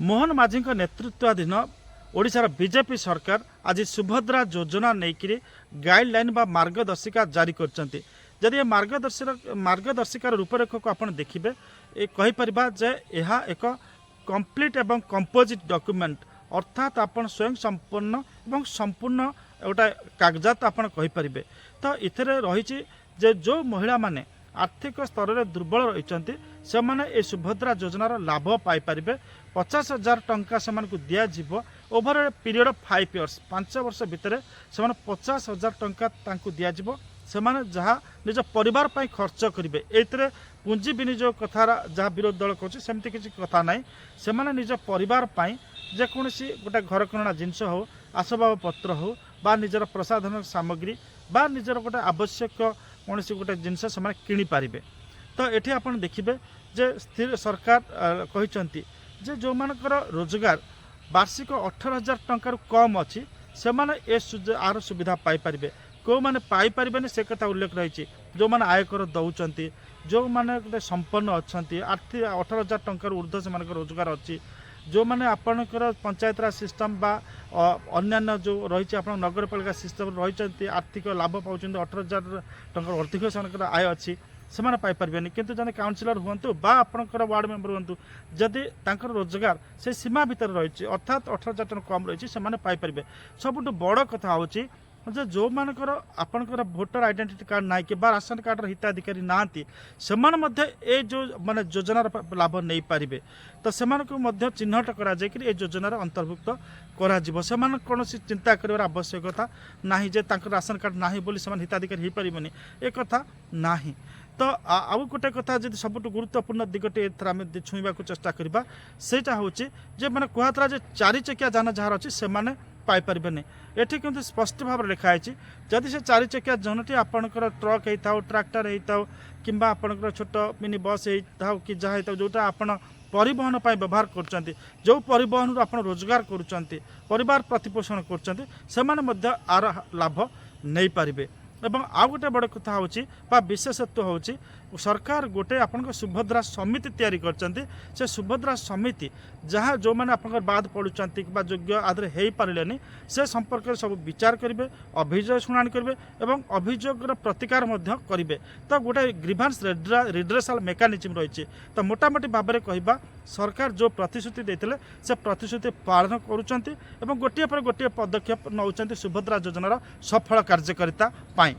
मोहन माझी नेतृत्वाधीन ओडिशार बीजेपी सरकार आज सुभद्रा योजना नहीं गाइडलाइन बा मार्गदर्शिका जारी करछंती। जदि मार्गदर्शिकार रूपरेख को आपण देखिबे कहीपर जे यह एक कंप्लीट एवं कंपोजिट डॉक्यूमेंट अर्थात आपण स्वयं संपूर्ण एवं संपूर्ण गोटा कागजात आपण कहीपर। तो इथे रही जे जो महिला माने आर्थिक स्तर में दुर्बल रही से माने सुभद्रा योजनार लाभ पाइपर। 50,000 टंका से दिज्व over a period of 5 years 5 वर्ष भितर से 50,000 टंका दिज्व से जहाँ निज परिवार पर खर्च करेंगे। ये पुंजी विनियोग कथा जहाँ विरोध दल कहे सेमती किसी कथा ना से निज परिवार जेकोसी गोटे घरकरणा जिनस हो आसबाब पत्र हो बा निजर प्रसाधन सामग्री बा निजर गोटे आवश्यक कौन गोटे जिनस से किणी पारे। तो ये आप देखिए जे स्थिर सरकार कहते जे जो मानकर रोजगार वार्षिक 18,000 टंकार कम अच्छी से माने आर सुविधा पाइपर। कौ मैंने पाइपर से कथा उल्लेख रही जो मैंने आयकर दौरान जो मैंने गोटे संपन्न अच्छा आर्थिक 18,000 टंकार ऊर्ध्व से रोजगार अच्छी जो मैंने आपणकर पंचायत राज सिस्टम बा अन्य जो रही आप नगरपालिका सिस्टम रही आर्थिक लाभ पाँच 18,000 टंका अधिक से आय अच्छी से पाइपर किंतु जन काउनसिलर हूँ बा आपणकर वार्ड मेंबर हूँ जदि रोजगार से सीमा भितर रही अर्थात 18,000 टन कम रही से पाइपर। सबुठ बड़ कथा हूँ जो मानकर आपणकर भोटर आइडेंटिटी कार्ड ना कि राशन कार्ड हिताधिकारी ना से जो माने योजनार लाभ नहीं पारे। तो से चिन्हट कर योजनार अंतर्भुक्त कर कौन चिंता कर आवश्यकता ना जे राशन कार्ड ना बोली से हिताधिकारी हो पारे एक कथा ना। तो आउ गोटे कथा जी सबुठ गुरुत्वपूर्ण दिगटे आम छुईवा चेष्टा करवा सेटा हूँ जे मैंने कहला जे 4 चकिया जान जहाँ अच्छी से पाइपर ये किंतु स्पष्ट भाव लिखाई जदि से 4 चकिया जनटी आपणकर ट्रक होता हो ट्रैक्टर होता हो कि आपणकर छोट मिनी बस होता हो कि जहाँ होता जोटा आप परिवहन पर व्यवहार कर जो परिवहन आप रोजगार करुँच परिवार प्रतिपोषण कर आर लाभ नहीं पारे। एवं आउ गोटे बड़ कथा हूँ विशेषत्व हूँ सरकार गोटे आपन सुभद्रा समिति तैयारी करछंती से सुभद्रा समिति जहाँ जो मैंने आप बाद पड़ुंट योग्य आदि हो पारे से संपर्क में सब विचार करेंगे अभियोग शुणाणी करेंगे और अभियोग प्रतिकार करेंगे। तो गोटे ग्रीभांस रिड्रेसल मेकानिजम रही तो मोटामोटी भाव में कहवा सरकार जो प्रतिश्रुति देते से प्रतिश्रुति पालन करुँच गोटे पर गोटे पदक्षेप नौ सुभद्रा योजनार सफल कार्यकारिता पाई।